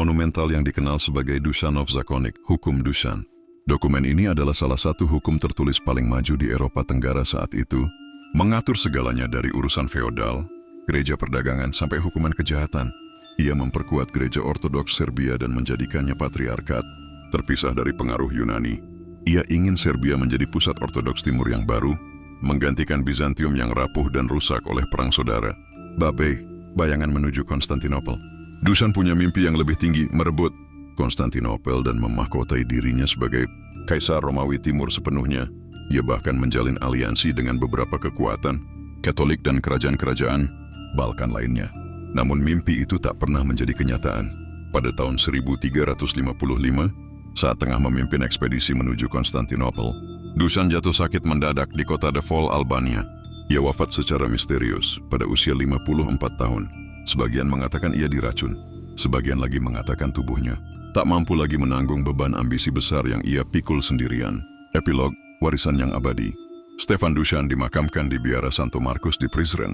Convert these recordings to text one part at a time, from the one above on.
monumental yang dikenal sebagai Dušanov Zakonik, Hukum Dušan. Dokumen ini adalah salah satu hukum tertulis paling maju di Eropa Tenggara saat itu, mengatur segalanya dari urusan feodal, gereja perdagangan sampai hukuman kejahatan. Ia memperkuat gereja Ortodoks Serbia dan menjadikannya patriarkat, terpisah dari pengaruh Yunani. Ia ingin Serbia menjadi pusat Ortodoks Timur yang baru, menggantikan Bizantium yang rapuh dan rusak oleh perang saudara. Babe, bayangan menuju Konstantinopel. Dušan punya mimpi yang lebih tinggi, merebut Konstantinopel dan memahkotai dirinya sebagai Kaisar Romawi Timur sepenuhnya. Ia bahkan menjalin aliansi dengan beberapa kekuatan, Katolik dan kerajaan-kerajaan Balkan lainnya. Namun mimpi itu tak pernah menjadi kenyataan. Pada tahun 1355, saat tengah memimpin ekspedisi menuju Konstantinopel, Dušan jatuh sakit mendadak di kota Devol, Albania. Ia wafat secara misterius pada usia 54 tahun. Sebagian mengatakan ia diracun, sebagian lagi mengatakan tubuhnya tak mampu lagi menanggung beban ambisi besar yang ia pikul sendirian. Epilog, warisan yang abadi. Stefan Dušan dimakamkan di Biara Santo Markus di Prizren,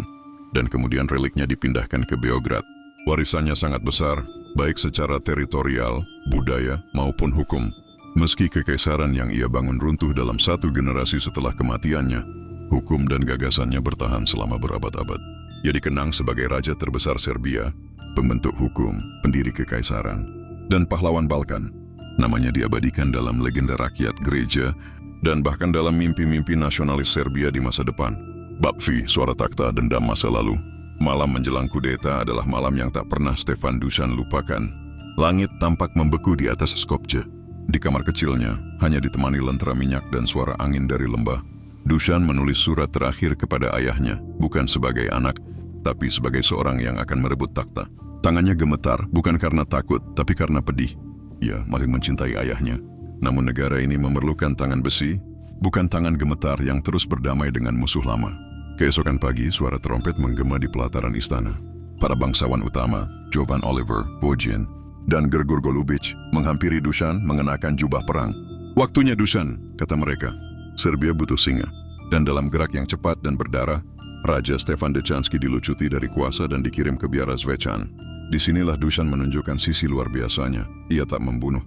dan kemudian reliknya dipindahkan ke Beograd. Warisannya sangat besar, baik secara teritorial, budaya, maupun hukum. Meski kekaisaran yang ia bangun runtuh dalam satu generasi setelah kematiannya, hukum dan gagasannya bertahan selama berabad-abad. Ia dikenang sebagai raja terbesar Serbia, pembentuk hukum, pendiri kekaisaran, dan pahlawan Balkan. Namanya diabadikan dalam legenda rakyat, gereja, dan bahkan dalam mimpi-mimpi nasionalis Serbia di masa depan. Babfi, suara takhta, dendam masa lalu. Malam menjelang kudeta adalah malam yang tak pernah Stefan Dušan lupakan. Langit tampak membeku di atas Skopje. Di kamar kecilnya, hanya ditemani lentera minyak dan suara angin dari lembah, Dušan menulis surat terakhir kepada ayahnya, bukan sebagai anak, tapi sebagai seorang yang akan merebut takhta. Tangannya gemetar, bukan karena takut, tapi karena pedih. Ia masih mencintai ayahnya. Namun negara ini memerlukan tangan besi, bukan tangan gemetar yang terus berdamai dengan musuh lama. Keesokan pagi, suara trompet menggema di pelataran istana. Para bangsawan utama, Jovan Oliver, Vojin, dan Grgur Golubic, menghampiri Dušan mengenakan jubah perang. Waktunya Dušan, kata mereka. Serbia butuh singa. Dan dalam gerak yang cepat dan berdarah, Raja Stefan Dechanski dilucuti dari kuasa dan dikirim ke Biara Zvečan. Disinilah Dušan menunjukkan sisi luar biasanya. Ia tak membunuh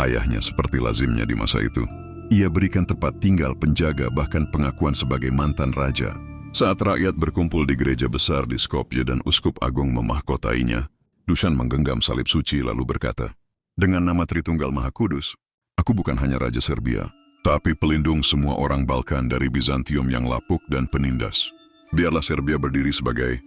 ayahnya seperti lazimnya di masa itu. Ia berikan tempat tinggal, penjaga, bahkan pengakuan sebagai mantan raja. Saat rakyat berkumpul di gereja besar di Skopje dan uskup agung memahkotainya, Dušan menggenggam salib suci lalu berkata, "Dengan nama Tritunggal Maha Kudus, aku bukan hanya Raja Serbia, tapi pelindung semua orang Balkan dari Bizantium yang lapuk dan penindas. Biarlah Serbia berdiri sebagai